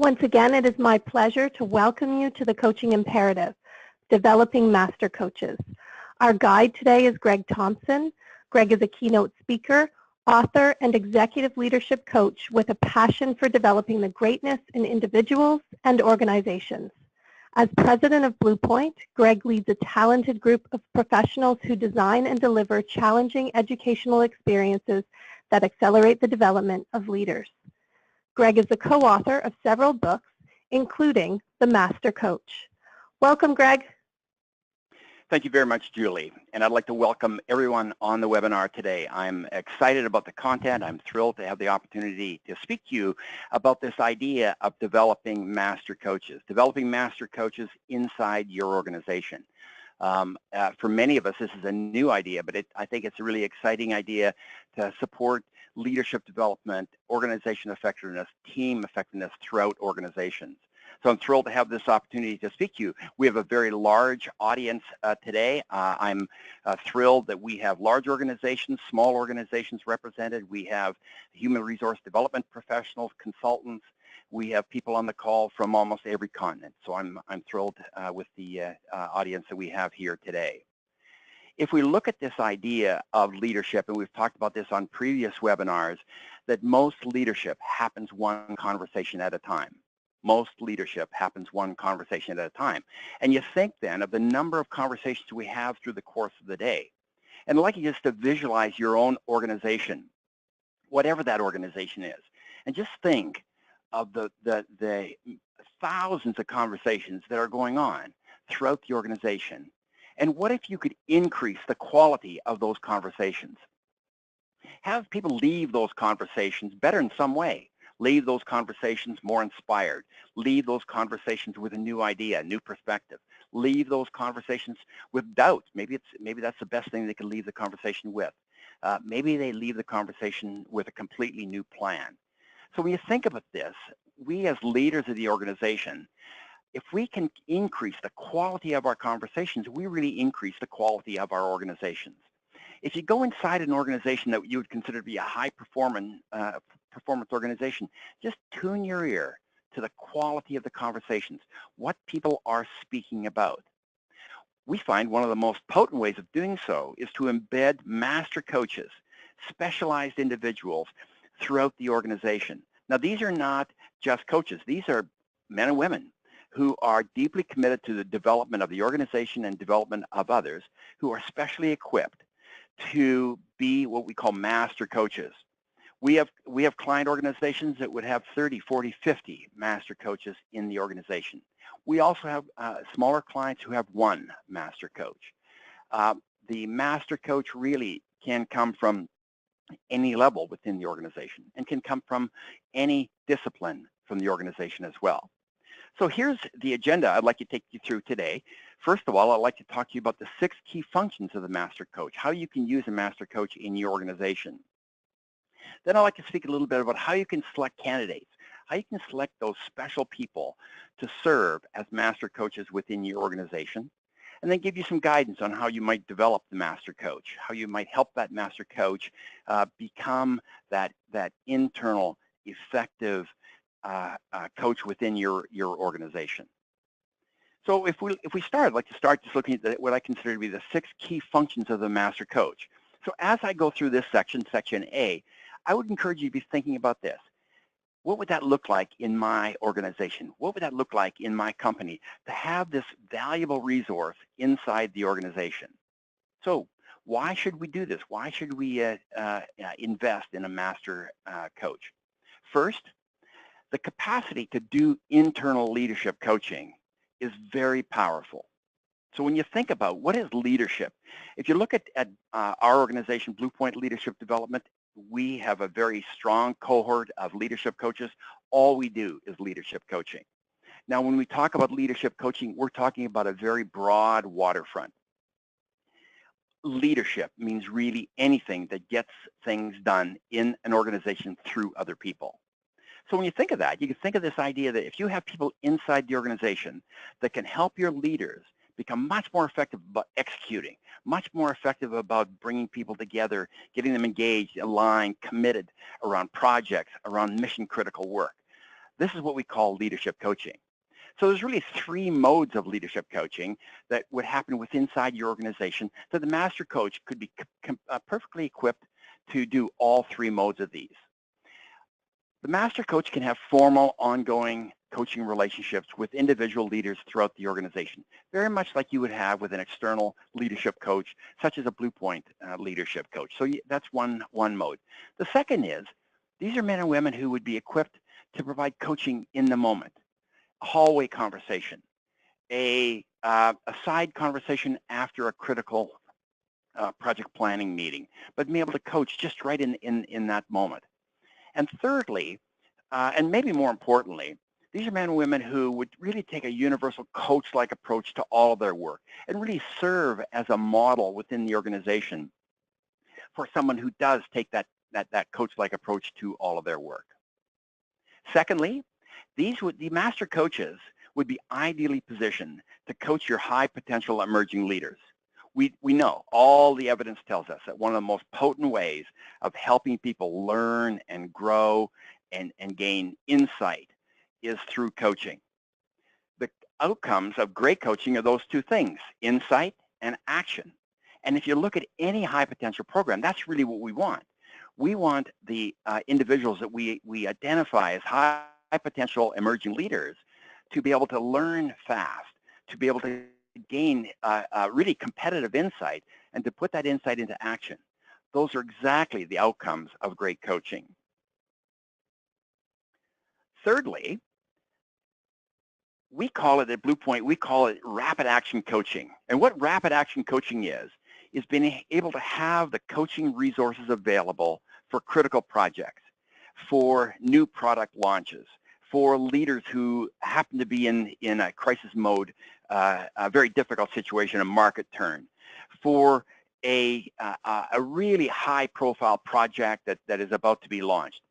Once again, it is my pleasure to welcome you to the Coaching Imperative, Developing Master Coaches. Our guide today is Greg Thompson. Greg is a keynote speaker, author, and executive leadership coach with a passion for developing the greatness in individuals and organizations. As president of Bluepoint, Greg leads a talented group of professionals who design and deliver challenging educational experiences that accelerate the development of leaders. Greg is the co-author of several books, including The Master Coach. Welcome, Greg. Thank you very much, Julie. And I'd like to welcome everyone on the webinar today. I'm excited about the content. I'm thrilled to have the opportunity to speak to you about this idea of developing master coaches inside your organization. For many of us, this is a new idea, but I think it's a really exciting idea to support leadership development, organization effectiveness, team effectiveness throughout organizations. So I'm thrilled to have this opportunity to speak to you. We have a very large audience today. I'm thrilled that we have large organizations, small organizations represented. We have human resource development professionals, consultants. We have people on the call from almost every continent. So I'm thrilled with the audience that we have here today. If we look at this idea of leadership, and we've talked about this on previous webinars, that most leadership happens one conversation at a time. Most leadership happens one conversation at a time. And you think then of the number of conversations we have through the course of the day. And I'd like you just to visualize your own organization, whatever that organization is, and just think of the thousands of conversations that are going on throughout the organization. And what if you could increase the quality of those conversations? Have people leave those conversations better in some way. Leave those conversations more inspired. Leave those conversations with a new idea, a new perspective. Leave those conversations with doubt. Maybe that's the best thing they can leave the conversation with. Maybe they leave the conversation with a completely new plan. So when you think about this, we as leaders of the organization, if we can increase the quality of our conversations, we really increase the quality of our organizations. If you go inside an organization that you would consider to be a high performance organization, just tune your ear to the quality of the conversations, what people are speaking about. We find one of the most potent ways of doing so is to embed master coaches, specialized individuals throughout the organization. Now, these are not just coaches. These are men and women who are deeply committed to the development of the organization and development of others, who are specially equipped to be what we call master coaches. We have client organizations that would have 30, 40, 50 master coaches in the organization. We also have smaller clients who have one master coach. The master coach really can come from any level within the organization and can come from any discipline from the organization as well. So here's the agenda I'd like to take you through today. First of all, I'd like to talk to you about the 6 key functions of the master coach, how you can use a master coach in your organization. Then I'd like to speak a little bit about how you can select candidates, how you can select those special people to serve as master coaches within your organization, and then give you some guidance on how you might develop the master coach, how you might help that master coach become that internal, effective coach within your organization. So if we start, I'd like to start just looking at what I consider to be the 6 key functions of the master coach. So as I go through this section, section A, I would encourage you to be thinking about this. What would that look like in my organization? What would that look like in my company to have this valuable resource inside the organization? So why should we do this? Why should we invest in a master coach? First, the capacity to do internal leadership coaching is very powerful. So when you think about what is leadership, if you look at our organization, Bluepoint Leadership Development, we have a very strong cohort of leadership coaches. All we do is leadership coaching. Now, when we talk about leadership coaching, we're talking about a very broad waterfront. Leadership means really anything that gets things done in an organization through other people. So when you think of that, you can think of this idea that if you have people inside the organization that can help your leaders become much more effective about executing, much more effective about bringing people together, getting them engaged, aligned, committed around projects, around mission critical work, This is what we call leadership coaching. So there's really 3 modes of leadership coaching that would happen inside your organization, so the master coach could be perfectly equipped to do all 3 modes of these. The master coach can have formal, ongoing coaching relationships with individual leaders throughout the organization, very much like you would have with an external leadership coach, such as a Blue Point leadership coach. So that's one mode. The second is, these are men and women who would be equipped to provide coaching in the moment, a hallway conversation, a side conversation after a critical project planning meeting, but be able to coach just right in that moment. And thirdly, and maybe more importantly, these are men and women who would really take a universal coach-like approach to all of their work and really serve as a model within the organization for someone who does take that coach-like approach to all of their work. Secondly, the master coaches would be ideally positioned to coach your high potential emerging leaders. We know, all the evidence tells us that one of the most potent ways of helping people learn and grow and gain insight is through coaching. The outcomes of great coaching are those 2 things, insight and action. And if you look at any high potential program, that's really what we want. We want the individuals that we identify as high potential emerging leaders to be able to learn fast, to be able to gain really competitive insight, and to put that insight into action. Those are exactly the outcomes of great coaching. Thirdly, we call it at Blue Point, we call it rapid action coaching. And what rapid action coaching is being able to have the coaching resources available for critical projects, for new product launches, for leaders who happen to be in a crisis mode, a very difficult situation, a market turn, for a really high profile project that is about to be launched.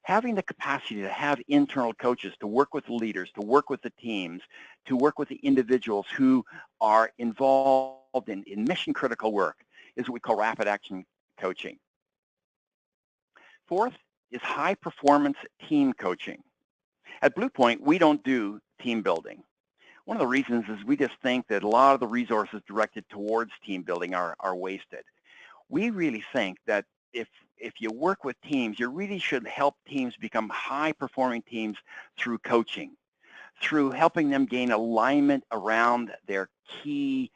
Having the capacity to have internal coaches to work with the leaders, to work with the teams, to work with the individuals who are involved in mission critical work is what we call rapid action coaching. Fourth is high performance team coaching. At Blue Point, we don't do team building. One of the reasons is we just think that a lot of the resources directed towards team building are wasted. We really think that if you work with teams, you really should help teams become high-performing teams through coaching, through helping them gain alignment around their key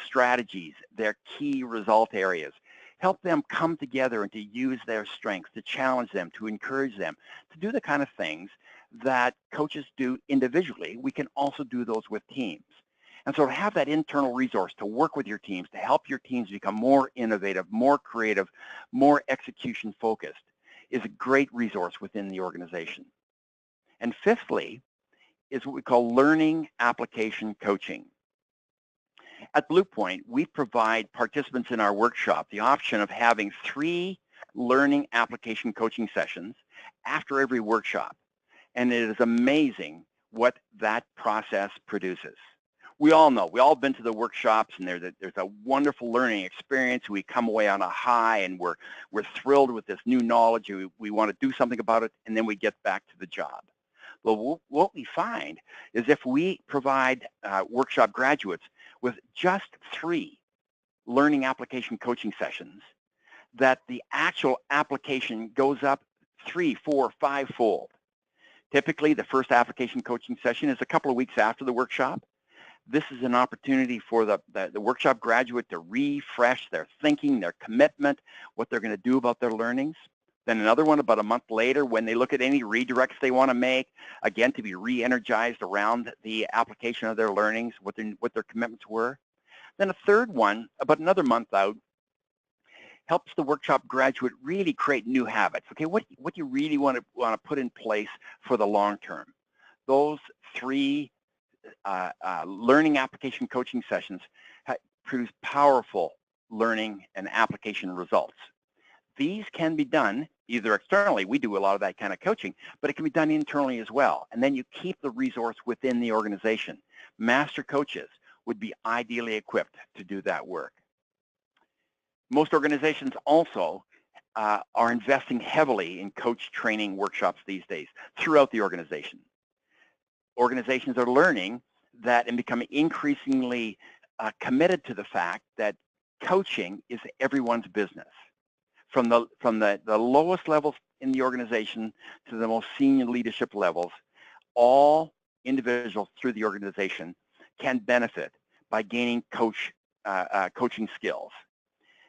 strategies, their key result areas. Help them come together and to use their strengths, to challenge them, to encourage them, to do the kind of things that coaches do individually. We can also do those with teams. And so to have that internal resource to work with your teams, to help your teams become more innovative, more creative, more execution focused is a great resource within the organization. And fifthly is what we call learning application coaching. At Blue Point, we provide participants in our workshop the option of having 3 learning application coaching sessions after every workshop. And it is amazing what that process produces. We all know, we've all been to the workshops, and there's a wonderful learning experience. We come away on a high, and we're thrilled with this new knowledge. We want to do something about it, and then we get back to the job. Well, what we find is if we provide workshop graduates with just 3 learning application coaching sessions, that the actual application goes up 3, 4, 5-fold. Typically, the first application coaching session is a couple of weeks after the workshop. This is an opportunity for the workshop graduate to refresh their thinking, their commitment, what they're going to do about their learnings. Then another one about a month later when they look at any redirects they want to make, again, to be re-energized around the application of their learnings, what their commitments were. Then a third one, about another month out, helps the workshop graduate really create new habits. Okay, what you really want to put in place for the long term. Those 3 learning application coaching sessions produce powerful learning and application results. These can be done either externally, we do a lot of that kind of coaching, but it can be done internally as well. And then you keep the resource within the organization. Master coaches would be ideally equipped to do that work. Most organizations also are investing heavily in coach training workshops these days throughout the organization. Organizations are learning that and becoming increasingly committed to the fact that coaching is everyone's business. From the lowest levels in the organization to the most senior leadership levels, all individuals through the organization can benefit by gaining coaching skills.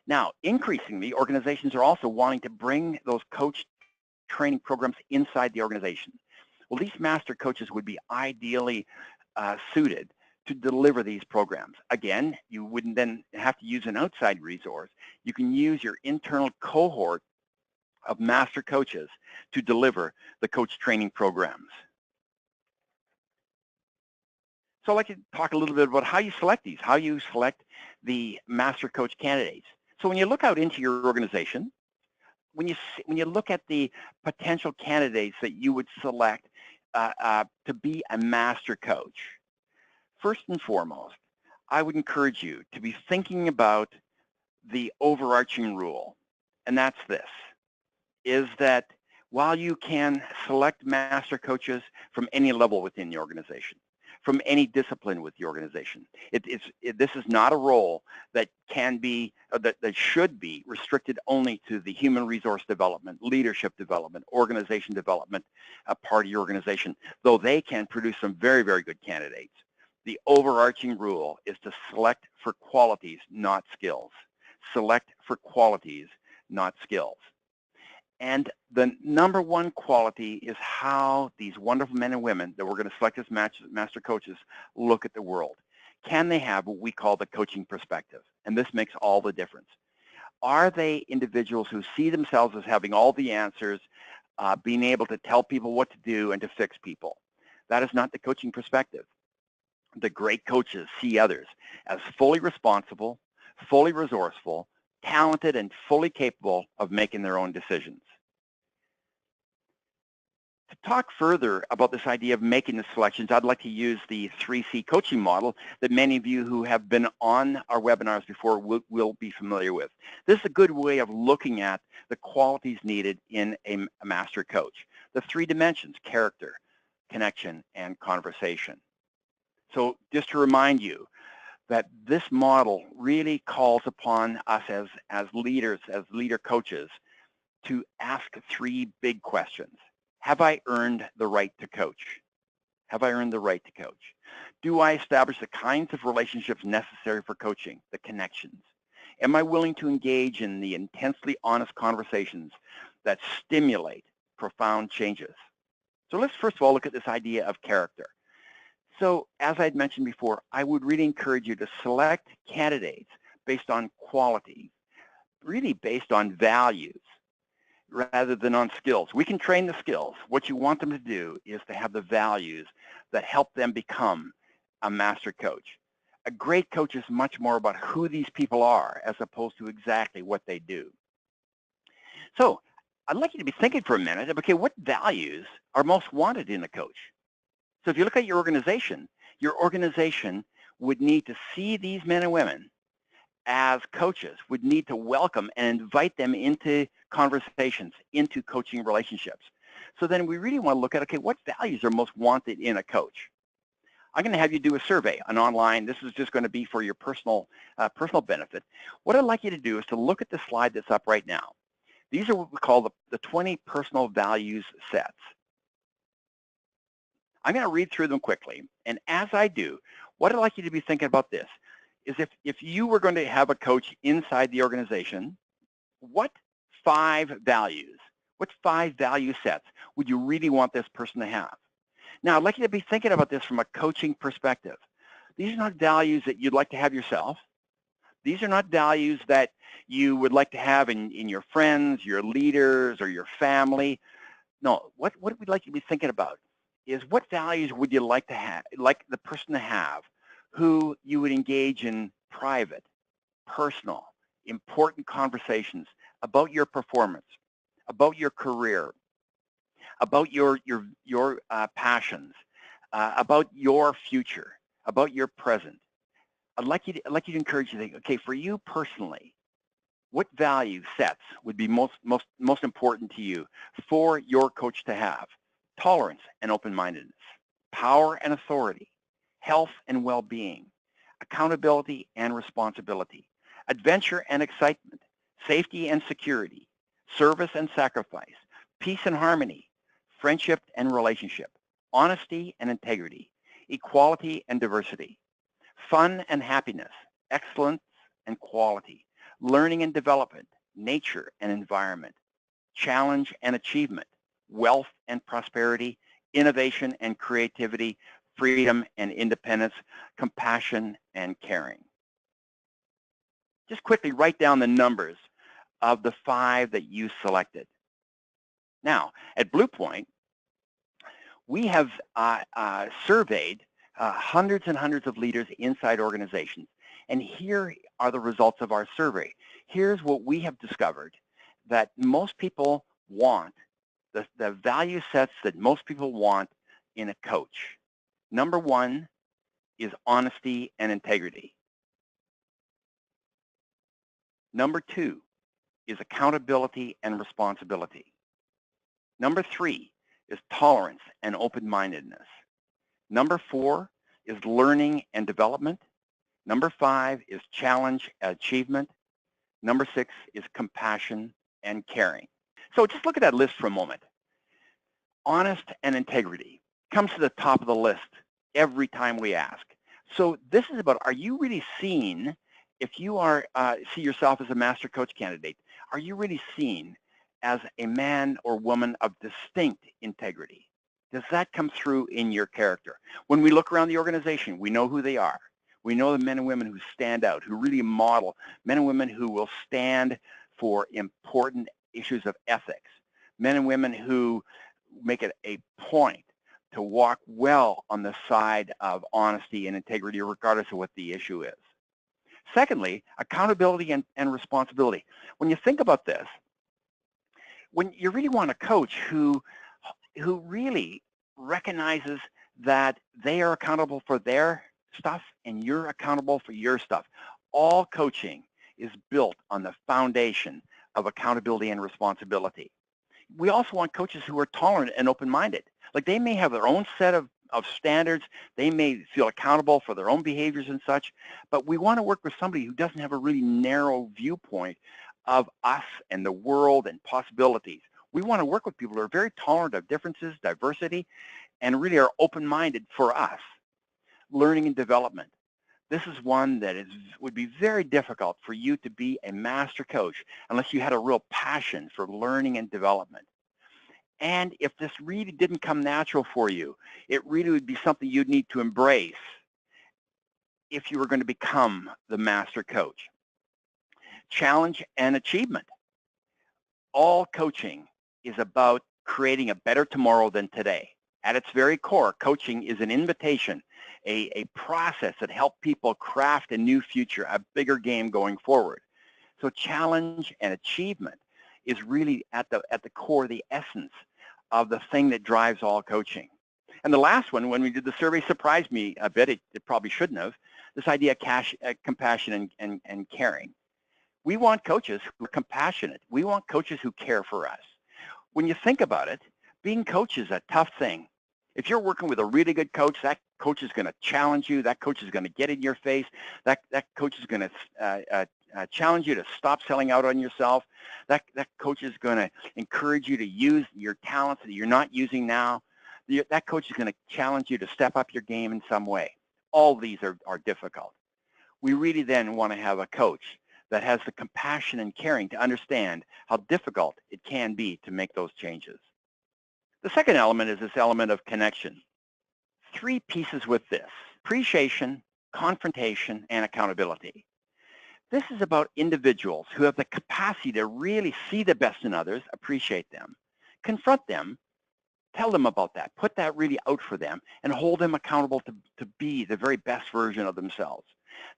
Now, increasingly, organizations are also wanting to bring those coach training programs inside the organization. Well, these master coaches would be ideally suited to deliver these programs. Again, you wouldn't then have to use an outside resource. You can use your internal cohort of master coaches to deliver the coach training programs. So I'd like to talk a little bit about how you select these, how you select the master coach candidates. So when you look out into your organization, when you look at the potential candidates that you would select to be a master coach, first and foremost, I would encourage you to be thinking about the overarching rule, and that's this, is that while you can select master coaches from any level within the organization, from any discipline with the organization, this is not a role that can be, that should be restricted only to the human resource development, leadership development, organization development part of your organization, though they can produce some very, very good candidates. The overarching rule is to select for qualities, not skills. Select for qualities, not skills. And the number one quality is how these wonderful men and women that we're going to select as master coaches look at the world. Can they have what we call the coaching perspective? And this makes all the difference. Are they individuals who see themselves as having all the answers, being able to tell people what to do and to fix people? That is not the coaching perspective. The great coaches see others as fully responsible, fully resourceful, talented, and fully capable of making their own decisions. To talk further about this idea of making the selections, I'd like to use the 3C coaching model that many of you who have been on our webinars before will be familiar with. This is a good way of looking at the qualities needed in a master coach. The 3 dimensions: character, connection, and conversation. So just to remind you that this model really calls upon us as leaders, as leader coaches, to ask 3 big questions. Have I earned the right to coach? Have I earned the right to coach? Do I establish the kinds of relationships necessary for coaching, the connections? Am I willing to engage in the intensely honest conversations that stimulate profound changes? So let's first of all look at this idea of character. So as I'd mentioned before, I would really encourage you to select candidates based on quality, really based on values, rather than on skills. We can train the skills. What you want them to do is to have the values that help them become a master coach. A great coach is much more about who these people are as opposed to exactly what they do. So I'd like you to be thinking for a minute of, okay, what values are most wanted in a coach? So if you look at your organization would need to see these men and women as coaches, would need to welcome and invite them into conversations, into coaching relationships. So then we really want to look at, okay, what values are most wanted in a coach? I'm going to have you do a survey, an online. This is just going to be for your personal benefit. What I'd like you to do is to look at the slide that's up right now. These are what we call the 20 personal values sets. I'm going to read through them quickly, and as I do, what I'd like you to be thinking about this is if you were going to have a coach inside the organization, what 5 value sets would you really want this person to have? Now, I'd like you to be thinking about this from a coaching perspective. These are not values that you'd like to have yourself. These are not values that you would like to have in your friends, your leaders, or your family. No, what we'd like you to be thinking about is what values would you like to have, like the person to have, who you would engage in private, personal, important conversations about your performance, about your career, about your passions, about your future, about your present. I'd like you to encourage you to think, okay, for you personally, What value sets would be most important to you for your coach to have? Tolerance and open-mindedness, power and authority, health and well-being, accountability and responsibility, adventure and excitement, safety and security, service and sacrifice, peace and harmony, friendship and relationship, honesty and integrity, equality and diversity, fun and happiness, excellence and quality, learning and development, nature and environment, challenge and achievement, wealth and prosperity, innovation and creativity, freedom and independence, compassion and caring. Just quickly write down the numbers of the 5 that you selected. Now, at Blue Point, we have surveyed hundreds and hundreds of leaders inside organizations. And here are the results of our survey. Here's what we have discovered that most people want, the value sets that most people want in a coach. Number 1 is honesty and integrity. Number 2 is accountability and responsibility. Number 3 is tolerance and open-mindedness. Number 4 is learning and development. Number 5 is challenge and achievement. Number 6 is compassion and caring. So just look at that list for a moment. Honest and integrity comes to the top of the list every time we ask. So this is about, are you really seen, if you are see yourself as a master coach candidate, are you really seen as a man or woman of distinct integrity? Does that come through in your character? When we look around the organization, we know who they are. We know the men and women who stand out, who really model, men and women who will stand for important issues of ethics, men and women who make it a point to walk well on the side of honesty and integrity, regardless of what the issue is. Secondly, accountability and responsibility. When you think about this, when you really want a coach who really recognizes that they are accountable for their stuff and you're accountable for your stuff. All coaching is built on the foundation of accountability and responsibility. We also want coaches who are tolerant and open-minded. Like, they may have their own set of standards, they may feel accountable for their own behaviors and such, but we want to work with somebody who doesn't have a really narrow viewpoint of us and the world and possibilities. We want to work with people who are very tolerant of differences, diversity, and really are open-minded for us. Learning and development. This is one that would be very difficult for you to be a master coach unless you had a real passion for learning and development. And if this really didn't come natural for you, it really would be something you'd need to embrace if you were going to become the master coach. Challenge and achievement. All coaching is about creating a better tomorrow than today. At its very core, coaching is an invitation, a process that helps people craft a new future, a bigger game going forward. So challenge and achievement is really at the core, the essence of the thing that drives all coaching. And the last one, when we did the survey, surprised me a bit. It probably shouldn't have. This idea of compassion and caring. We want coaches who are compassionate. We want coaches who care for us. When you think about it, being coach is a tough thing. If you're working with a really good coach, that coach is going to challenge you. That coach is going to get in your face. That coach is going to challenge you to stop selling out on yourself. That coach is going to encourage you to use your talents that you're not using now. That coach is going to challenge you to step up your game in some way. All these are difficult. We really then want to have a coach that has the compassion and caring to understand how difficult it can be to make those changes. The second element is this element of connection. 3 pieces with this: appreciation, confrontation, and accountability. This is about individuals who have the capacity to really see the best in others, appreciate them, confront them, tell them about that, put that really out for them, and hold them accountable to be the very best version of themselves.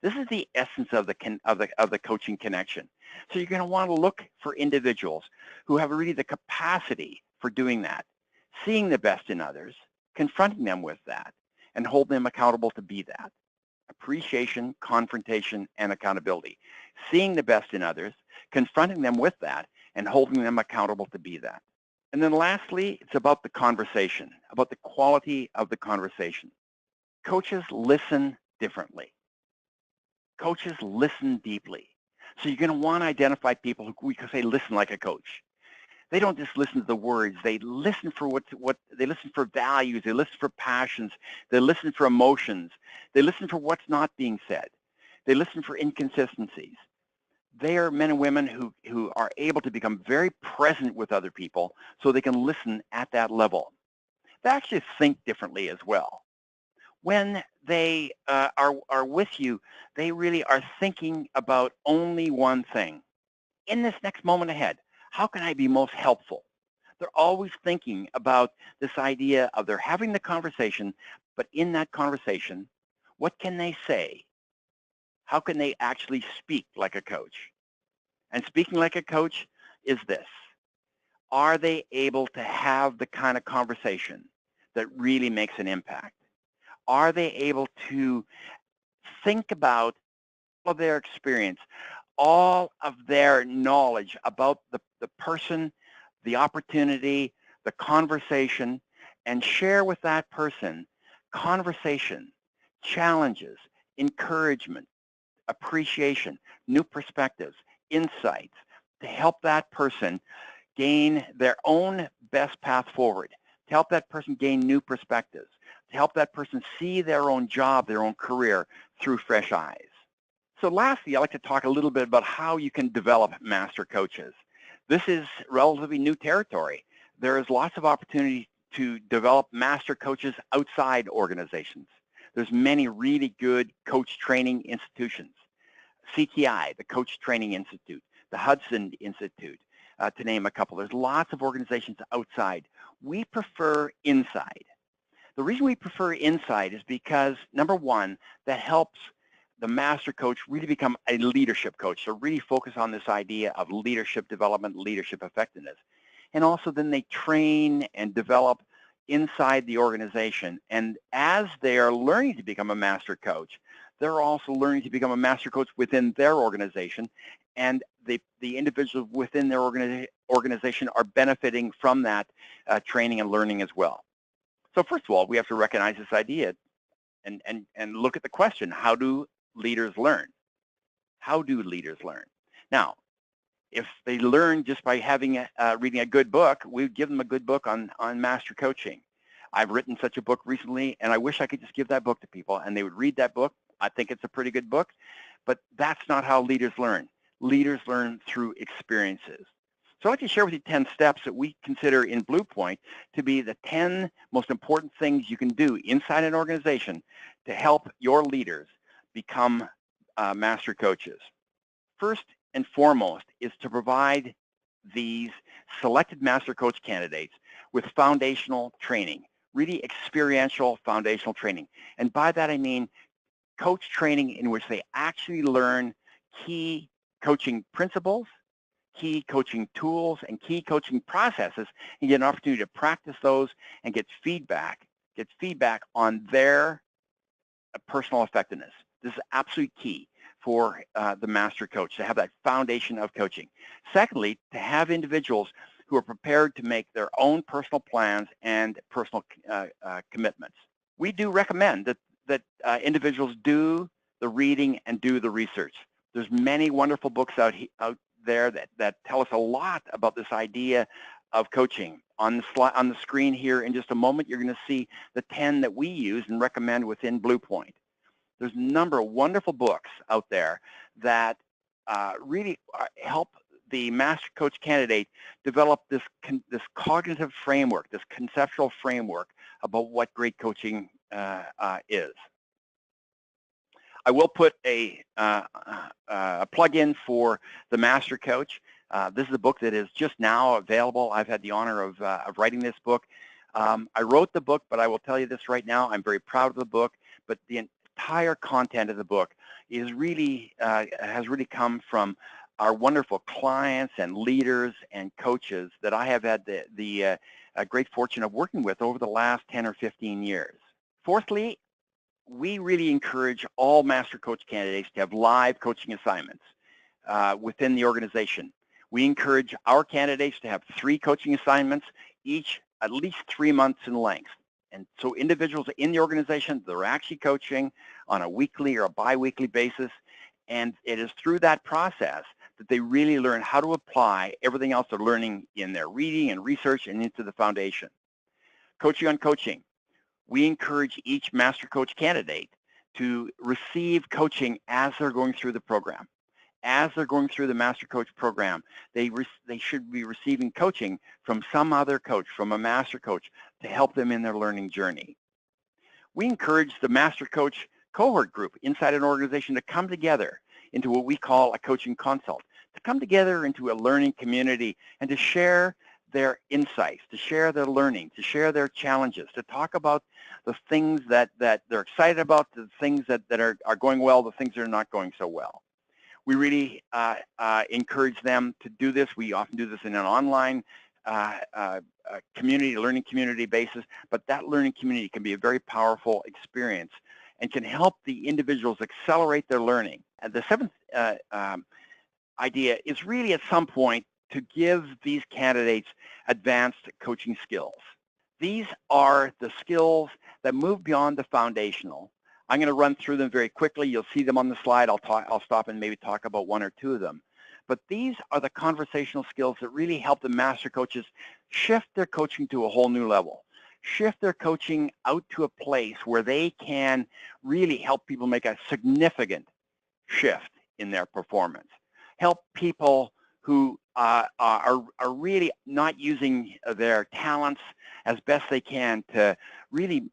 This is the essence of the coaching connection. So you're going to want to look for individuals who have really the capacity for doing that, seeing the best in others, confronting them with that, and hold them accountable to be that. Appreciation, confrontation, and accountability. Seeing the best in others, confronting them with that and holding them accountable to be that. And then lastly, it's about the conversation, about the quality of the conversation. Coaches listen differently. Coaches listen deeply. So you're going to want to identify people who we could say listen like a coach. They don't just listen to the words. They listen for what they listen for values. They listen for passions. They listen for emotions. They listen for what's not being said. They listen for inconsistencies. They are men and women who are able to become very present with other people so they can listen at that level. They actually think differently as well. When they are with you, they really are thinking about only one thing. In this next moment ahead, how can I be most helpful? They're always thinking about this idea of they're having the conversation, but in that conversation, what can they say? How can they actually speak like a coach? And speaking like a coach is this. Are they able to have the kind of conversation that really makes an impact? Are they able to think about all of their experience, all of their knowledge about the person, the opportunity, the conversation, and share with that person conversation, challenges, encouragement, appreciation, new perspectives, insights to help that person gain their own best path forward, to help that person gain new perspectives, to help that person see their own job, their own career through fresh eyes. So lastly, I'd like to talk a little bit about how you can develop master coaches. This is relatively new territory. There is lots of opportunity to develop master coaches outside organizations. There's many really good coach training institutions. CTI, the Coach Training Institute, the Hudson Institute, to name a couple. There's lots of organizations outside. We prefer inside. The reason we prefer inside is because, number one, that helps the master coach really become a leadership coach, so really focus on this idea of leadership development, leadership effectiveness. And also then they train and develop inside the organization. And as they are learning to become a master coach, they're also learning to become a master coach within their organization, and the individuals within their organization are benefiting from that training and learning as well. So first of all, we have to recognize this idea and look at the question, how do leaders learn? How do leaders learn? Now, if they learn just by having reading a good book, we would give them a good book on master coaching. I've written such a book recently, and I wish I could just give that book to people, and they would read that book. I think it's a pretty good book, but that's not how leaders learn. Leaders learn through experiences. So I'd like to share with you 10 steps that we consider in Blue Point to be the 10 most important things you can do inside an organization to help your leaders become master coaches. First and foremost is to provide these selected master coach candidates with foundational training, really experiential foundational training. And by that I mean coach training in which they actually learn key coaching principles, key coaching tools, and key coaching processes, and get an opportunity to practice those and get feedback on their personal effectiveness. This is absolutely key for the master coach to have that foundation of coaching. Secondly, to have individuals who are prepared to make their own personal plans and personal commitments. We do recommend that individuals do the reading and do the research. There's many wonderful books out there that tell us a lot about this idea of coaching. On the screen here in just a moment, you're going to see the 10 that we use and recommend within Blue Point. There's a number of wonderful books out there that really help the master coach candidate develop this cognitive framework, this conceptual framework about what great coaching is. I will put a plug-in for the Master Coach. This is a book that is just now available. I've had the honor of writing this book. I wrote the book, but I will tell you this right now. I'm very proud of the book, but the entire content of the book is really has really come from our wonderful clients and leaders and coaches that I have had the great fortune of working with over the last 10 or 15 years. Fourthly, we really encourage all master coach candidates to have live coaching assignments. within the organization. We encourage our candidates to have 3 coaching assignments, each at least 3 months in length. And so individuals in the organization, they're actually coaching on a weekly or a bi-weekly basis. And it is through that process that they really learn how to apply everything else they're learning in their reading and research and into the foundation. Coaching on coaching. We encourage each Master Coach candidate to receive coaching as they're going through the program. As they're going through the Master Coach program, they should be receiving coaching from some other coach, from a Master Coach, to help them in their learning journey. We encourage the Master Coach cohort group inside an organization to come together into what we call a coaching consult, to come together into a learning community and to share their insights, to share their learning, to share their challenges, to talk about the things that they're excited about, the things that are going well, the things that are not going so well. We really encourage them to do this. We often do this in an online community, learning community basis, but that learning community can be a very powerful experience and can help the individuals accelerate their learning. And the 7th idea is really at some point to give these candidates advanced coaching skills. These are the skills that move beyond the foundational. I'm going to run through them very quickly. You'll see them on the slide. I'll stop and maybe talk about 1 or 2 of them. But these are the conversational skills that really help the Master Coaches shift their coaching to a whole new level. Shift their coaching out to a place where they can really help people make a significant shift in their performance. Help people who are really not using their talents as best they can to really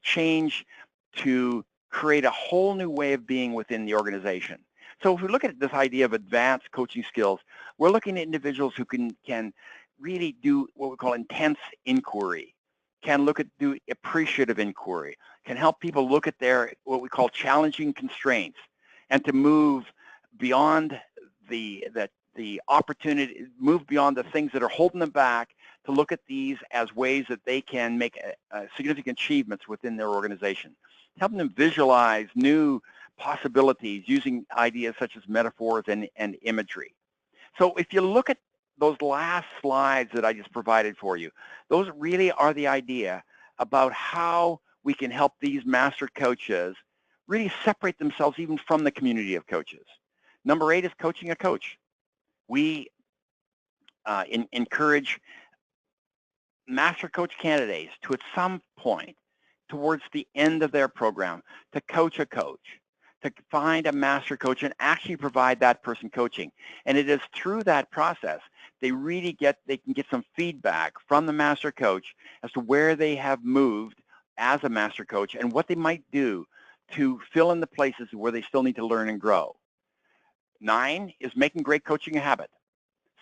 change to create a whole new way of being within the organization. So if we look at this idea of advanced coaching skills, we're looking at individuals who can really do what we call intense inquiry, can do appreciative inquiry, can help people look at their what we call challenging constraints and to move beyond the opportunity, move beyond the things that are holding them back, to look at these as ways that they can make significant achievements within their organization. Helping them visualize new possibilities using ideas such as metaphors and imagery. So if you look at those last slides that I just provided for you, those really are the idea about how we can help these Master Coaches really separate themselves even from the community of coaches. Number 8 is coaching a coach. We encourage Master Coach candidates to, at some point towards the end of their program, to coach a coach, to find a Master Coach and actually provide that person coaching. And it is through that process they can get some feedback from the Master Coach as to where they have moved as a Master Coach and what they might do to fill in the places where they still need to learn and grow. 9 is making great coaching a habit.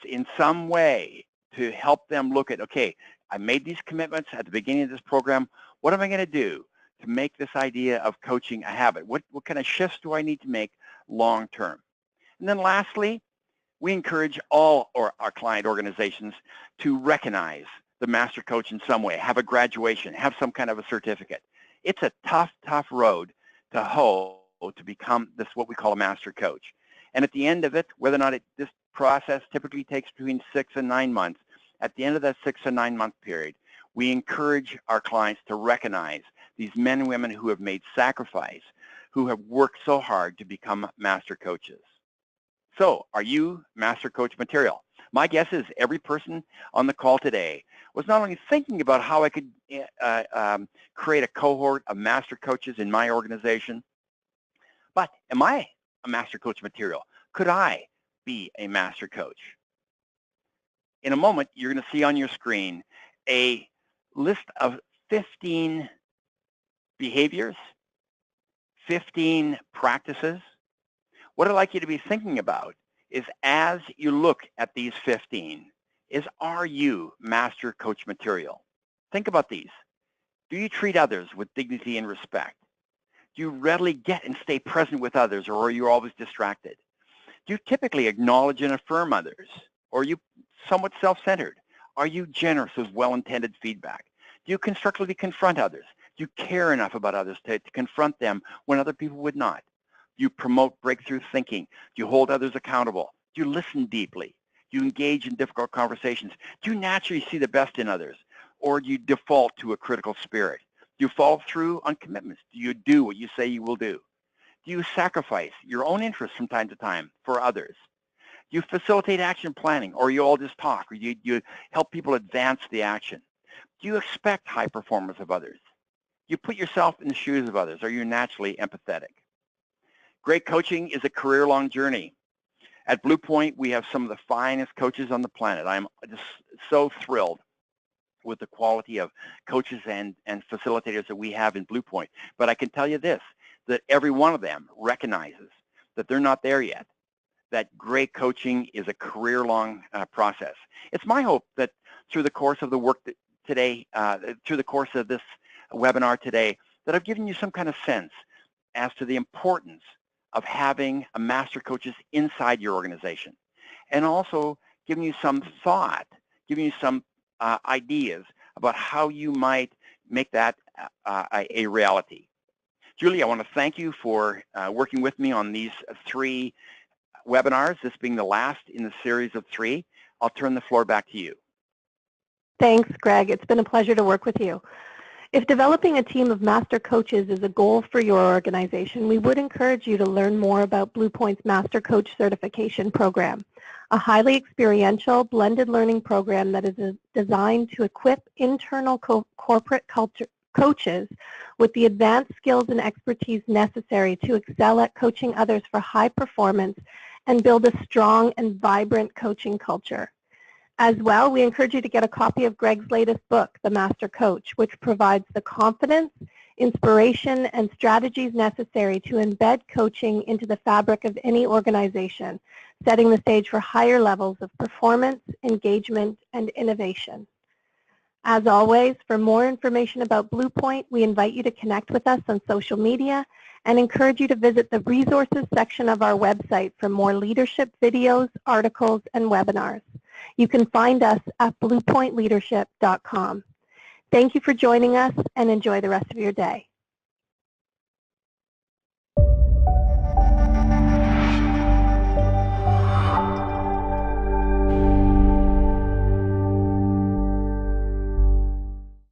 In some way to help them look at, okay, I made these commitments at the beginning of this program. What am I going to do to make this idea of coaching a habit? What kind of shifts do I need to make long term? And then lastly, we encourage all our client organizations to recognize the Master Coach in some way, have a graduation, have some kind of a certificate. It's a tough, tough road to hoe to become this, what we call a Master Coach. And at the end of it, whether or not this process typically takes between 6 and 9 months, at the end of that 6 and 9 month period, we encourage our clients to recognize these men and women who have made sacrifice, who have worked so hard to become Master Coaches. So, are you Master Coach material? My guess is every person on the call today was not only thinking about how I could create a cohort of Master Coaches in my organization, but am I a Master Coach material? Could I be a Master Coach? In a moment, you're going to see on your screen a list of 15 behaviors, 15 practices. What I'd like you to be thinking about is, as you look at these 15, are you Master Coach material? Think about these. Do you treat others with dignity and respect? Do you readily get and stay present with others, or are you always distracted? Do you typically acknowledge and affirm others, or are you somewhat self-centered? Are you generous with well-intended feedback? Do you constructively confront others? Do you care enough about others to confront them when other people would not? Do you promote breakthrough thinking? Do you hold others accountable? Do you listen deeply? Do you engage in difficult conversations? Do you naturally see the best in others? Or do you default to a critical spirit? Do you follow through on commitments? Do you do what you say you will do? Do you sacrifice your own interests from time to time for others? Do you facilitate action planning, or you all just talk, or you help people advance the action? Do you expect high performance of others? Do you put yourself in the shoes of others? Are you naturally empathetic? Great coaching is a career-long journey. At Blue Point, we have some of the finest coaches on the planet. I'm just so thrilled with the quality of coaches and facilitators that we have in Blue Point. But I can tell you this, that every one of them recognizes that they're not there yet, that great coaching is a career-long process. It's my hope that through the course of the work today, through the course of this webinar today, that I've given you some kind of sense as to the importance of having a master coaches inside your organization, and also giving you some thought, giving you some ideas about how you might make that a reality. Julie, I want to thank you for working with me on these 3 webinars, this being the last in the series of 3. I'll turn the floor back to you. Thanks, Greg. It's been a pleasure to work with you. If developing a team of master coaches is a goal for your organization, we would encourage you to learn more about Blue Point's Master Coach Certification Program, a highly experiential blended learning program that is designed to equip internal corporate coaches with the advanced skills and expertise necessary to excel at coaching others for high performance and build a strong and vibrant coaching culture. As well, we encourage you to get a copy of Greg's latest book, The Master Coach, which provides the confidence, inspiration, and strategies necessary to embed coaching into the fabric of any organization, setting the stage for higher levels of performance, engagement, and innovation. As always, for more information about Blue Point, we invite you to connect with us on social media and encourage you to visit the resources section of our website for more leadership videos, articles, and webinars. You can find us at bluepointleadership.com. Thank you for joining us, and enjoy the rest of your day.